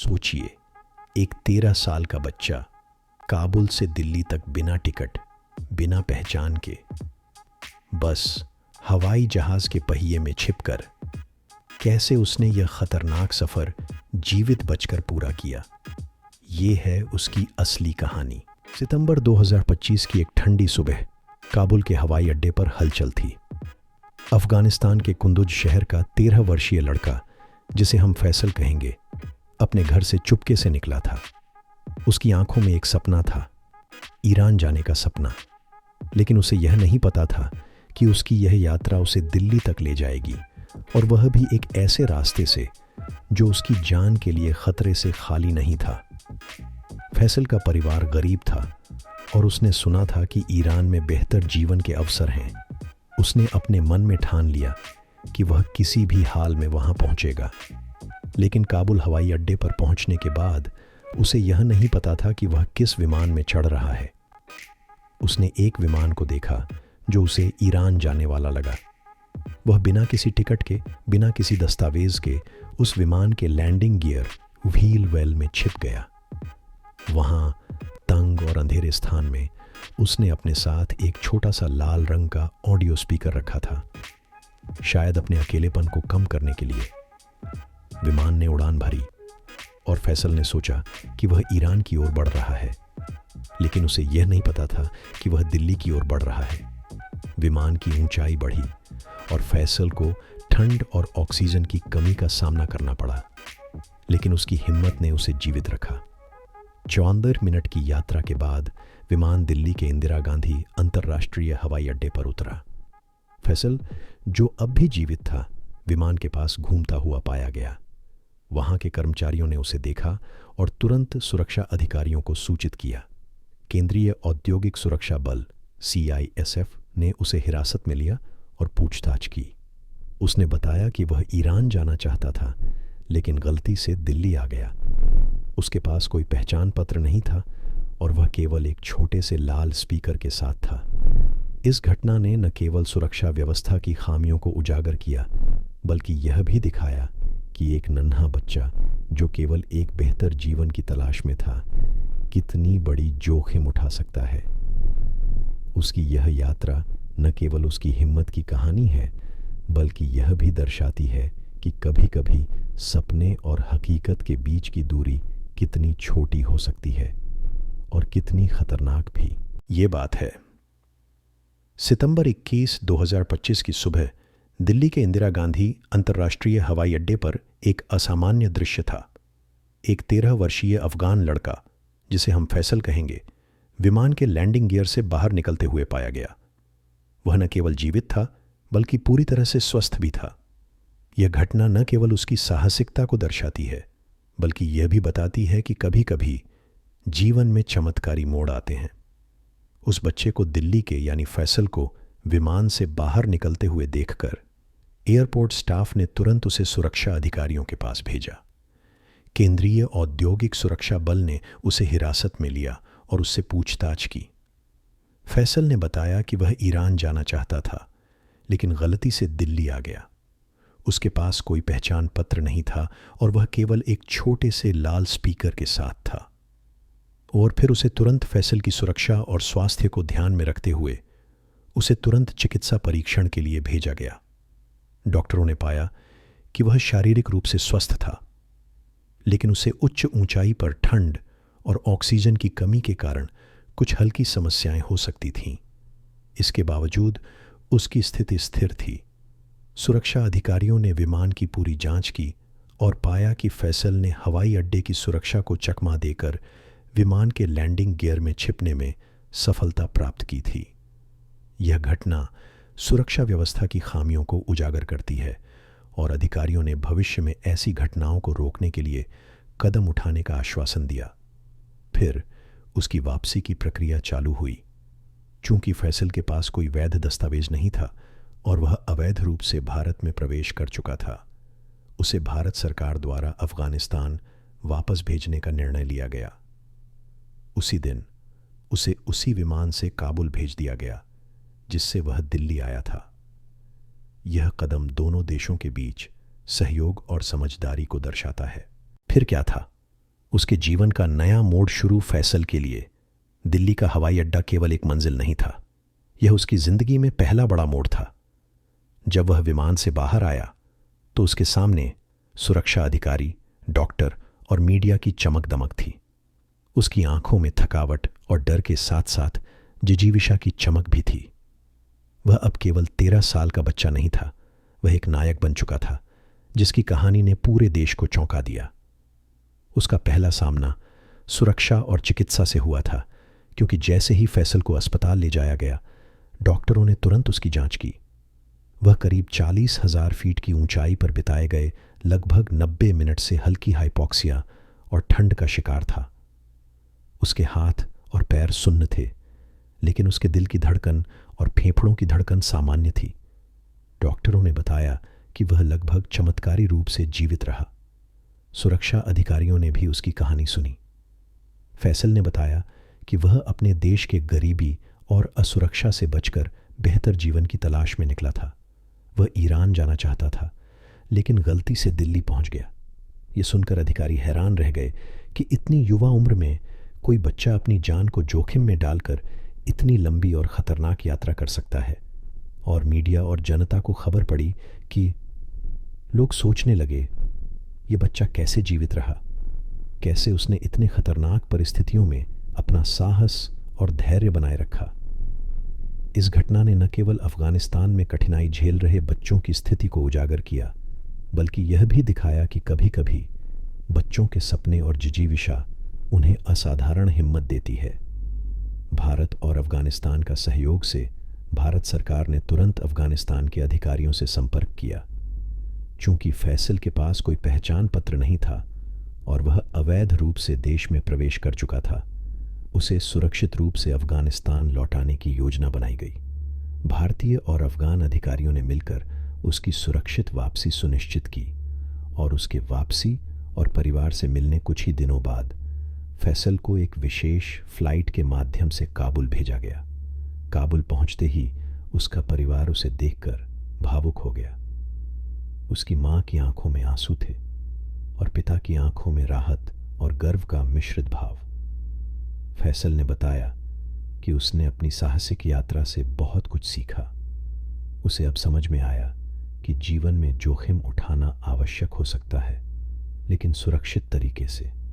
सोचिए, एक 13 साल का बच्चा काबुल से दिल्ली तक बिना टिकट, बिना पहचान के, बस हवाई जहाज के पहिए में छिपकर कैसे उसने यह खतरनाक सफ़र जीवित बचकर पूरा किया। ये है उसकी असली कहानी। सितंबर 2025 की एक ठंडी सुबह काबुल के हवाई अड्डे पर हलचल थी। अफगानिस्तान के कुंदुज शहर का 13 वर्षीय लड़का, जिसे हम फैसल कहेंगे, अपने घर से चुपके से निकला था। उसकी आंखों में एक सपना था, ईरान जाने का सपना। लेकिन उसे यह नहीं पता था कि उसकी यह यात्रा उसे दिल्ली तक ले जाएगी, और वह भी एक ऐसे रास्ते से जो उसकी जान के लिए खतरे से खाली नहीं था। फैसल का परिवार गरीब था और उसने सुना था कि ईरान में बेहतर जीवन के अवसर हैं। उसने अपने मन में ठान लिया कि वह किसी भी हाल में वहां पहुंचेगा। लेकिन काबुल हवाई अड्डे पर पहुंचने के बाद उसे यह नहीं पता था कि वह किस विमान में चढ़ रहा है। उसने एक विमान को देखा जो उसे ईरान जाने वाला लगा। वह बिना किसी टिकट के, बिना किसी दस्तावेज के उस विमान के लैंडिंग गियर व्हील वेल में छिप गया। वहां तंग और अंधेरे स्थान में उसने अपने साथ एक छोटा सा लाल रंग का ऑडियो स्पीकर रखा था, शायद अपने अकेलेपन को कम करने के लिए। विमान ने उड़ान भरी और फैसल ने सोचा कि वह ईरान की ओर बढ़ रहा है, लेकिन उसे यह नहीं पता था कि वह दिल्ली की ओर बढ़ रहा है। विमान की ऊंचाई बढ़ी और फैसल को ठंड और ऑक्सीजन की कमी का सामना करना पड़ा, लेकिन उसकी हिम्मत ने उसे जीवित रखा। 74 मिनट की यात्रा के बाद विमान दिल्ली के इंदिरा गांधी अंतर्राष्ट्रीय हवाई अड्डे पर उतरा। फैसल, जो अब भी जीवित था, विमान के पास घूमता हुआ पाया गया। वहां के कर्मचारियों ने उसे देखा और तुरंत सुरक्षा अधिकारियों को सूचित किया। केंद्रीय औद्योगिक सुरक्षा बल CISF ने उसे हिरासत में लिया और पूछताछ की। उसने बताया कि वह ईरान जाना चाहता था, लेकिन गलती से दिल्ली आ गया। उसके पास कोई पहचान पत्र नहीं था और वह केवल एक छोटे से लाल स्पीकर के साथ था। इस घटना ने न केवल सुरक्षा व्यवस्था की खामियों को उजागर किया, बल्कि यह भी दिखाया कि एक नन्हा बच्चा जो केवल एक बेहतर जीवन की तलाश में था, कितनी बड़ी जोखिम उठा सकता है। उसकी यह यात्रा न केवल उसकी हिम्मत की कहानी है, बल्कि यह भी दर्शाती है कि कभी-कभी सपने और हकीकत के बीच की दूरी कितनी छोटी हो सकती है और कितनी खतरनाक भी। ये बात है। सितंबर 21, 2025 की सुबह दिल्ली के इंदिरा गांधी अंतर्राष्ट्रीय हवाई अड्डे पर एक असामान्य दृश्य था। एक 13 वर्षीय अफगान लड़का, जिसे हम फैसल कहेंगे, विमान के लैंडिंग गियर से बाहर निकलते हुए पाया गया। वह न केवल जीवित था, बल्कि पूरी तरह से स्वस्थ भी था। यह घटना न केवल उसकी साहसिकता को दर्शाती है, बल्कि यह भी बताती है कि कभी-कभी जीवन में चमत्कारी मोड़ आते हैं। उस बच्चे को दिल्ली के, यानी फैसल को, विमान से बाहर निकलते हुए देखकर एयरपोर्ट स्टाफ ने तुरंत उसे सुरक्षा अधिकारियों के पास भेजा। केंद्रीय औद्योगिक सुरक्षा बल ने उसे हिरासत में लिया और उससे पूछताछ की। फैसल ने बताया कि वह ईरान जाना चाहता था, लेकिन गलती से दिल्ली आ गया। उसके पास कोई पहचान पत्र नहीं था और वह केवल एक छोटे से लाल स्पीकर के साथ था। और फिर उसे तुरंत फैसल की सुरक्षा और स्वास्थ्य को ध्यान में रखते हुए उसे तुरंत चिकित्सा परीक्षण के लिए भेजा गया। डॉक्टरों ने पाया कि वह शारीरिक रूप से स्वस्थ था, लेकिन उसे उच्च ऊंचाई पर ठंड और ऑक्सीजन की कमी के कारण कुछ हल्की समस्याएं हो सकती थीं। इसके बावजूद उसकी स्थिति स्थिर थी। सुरक्षा अधिकारियों ने विमान की पूरी जांच की और पाया कि फैसल ने हवाई अड्डे की सुरक्षा को चकमा देकर विमान के लैंडिंग गियर में छिपने में सफलता प्राप्त की थी। यह घटना सुरक्षा व्यवस्था की खामियों को उजागर करती है और अधिकारियों ने भविष्य में ऐसी घटनाओं को रोकने के लिए कदम उठाने का आश्वासन दिया। फिर उसकी वापसी की प्रक्रिया चालू हुई। चूंकि फैसल के पास कोई वैध दस्तावेज नहीं था और वह अवैध रूप से भारत में प्रवेश कर चुका था, उसे भारत सरकार द्वारा अफगानिस्तान वापस भेजने का निर्णय लिया गया। उसी दिन उसे उसी विमान से काबुल भेज दिया गया जिससे वह दिल्ली आया था। यह कदम दोनों देशों के बीच सहयोग और समझदारी को दर्शाता है। फिर क्या था? उसके जीवन का नया मोड़ शुरू फैसल के लिए दिल्ली का हवाई अड्डा केवल एक मंजिल नहीं था, यह उसकी जिंदगी में पहला बड़ा मोड़ था। जब वह विमान से बाहर आया तो उसके सामने सुरक्षा अधिकारी, डॉक्टर और मीडिया की चमक दमक थी। उसकी आंखों में थकावट और डर के साथ साथ जिजीविषा की चमक भी थी। वह अब केवल 13 साल का बच्चा नहीं था, वह एक नायक बन चुका था जिसकी कहानी ने पूरे देश को चौंका दिया। उसका पहला सामना सुरक्षा और चिकित्सा से हुआ था, क्योंकि जैसे ही फैसल को अस्पताल ले जाया गया, डॉक्टरों ने तुरंत उसकी जांच की। वह करीब 40,000 फीट की ऊंचाई पर बिताए गए लगभग 90 मिनट से हल्की हाइपॉक्सिया और ठंड का शिकार था। उसके हाथ और पैर सुन्न थे, लेकिन उसके दिल की धड़कन और फेफड़ों की धड़कन सामान्य थी। डॉक्टरों ने बताया कि वह लगभग चमत्कारी रूप से जीवित रहा। सुरक्षा अधिकारियों ने भी उसकी कहानी सुनी। फैसल ने बताया कि वह अपने देश के गरीबी और असुरक्षा से बचकर बेहतर जीवन की तलाश में निकला था। वह ईरान जाना चाहता था, लेकिन गलती से दिल्ली पहुंच गया। ये सुनकर अधिकारी हैरान रह गए कि इतनी युवा उम्र में कोई बच्चा अपनी जान को जोखिम में डालकर इतनी लंबी और खतरनाक यात्रा कर सकता है। और मीडिया और जनता को खबर पड़ी कि लोग सोचने लगे, ये बच्चा कैसे जीवित रहा, कैसे उसने इतने खतरनाक परिस्थितियों में अपना साहस और धैर्य बनाए रखा। इस घटना ने न केवल अफगानिस्तान में कठिनाई झेल रहे बच्चों की स्थिति को उजागर किया, बल्कि यह भी दिखाया कि कभी-कभी बच्चों के सपने और जिजीविषा उन्हें असाधारण हिम्मत देती है। भारत और अफगानिस्तान का सहयोग से भारत सरकार ने तुरंत अफगानिस्तान के अधिकारियों से संपर्क किया। चूंकि फैसल के पास कोई पहचान पत्र नहीं था और वह अवैध रूप से देश में प्रवेश कर चुका था, उसे सुरक्षित रूप से अफगानिस्तान लौटाने की योजना बनाई गई। भारतीय और अफगान अधिकारियों ने मिलकर उसकी सुरक्षित वापसी सुनिश्चित की और उसके वापसी और परिवार से मिलने कुछ ही दिनों बाद फैसल को एक विशेष फ्लाइट के माध्यम से काबुल भेजा गया। काबुल पहुंचते ही उसका परिवार उसे देखकर भावुक हो गया। उसकी मां की आंखों में आंसू थे और पिता की आंखों में राहत और गर्व का मिश्रित भाव। फैसल ने बताया कि उसने अपनी साहसिक यात्रा से बहुत कुछ सीखा। उसे अब समझ में आया कि जीवन में जोखिम उठाना आवश्यक हो सकता है, लेकिन सुरक्षित तरीके से।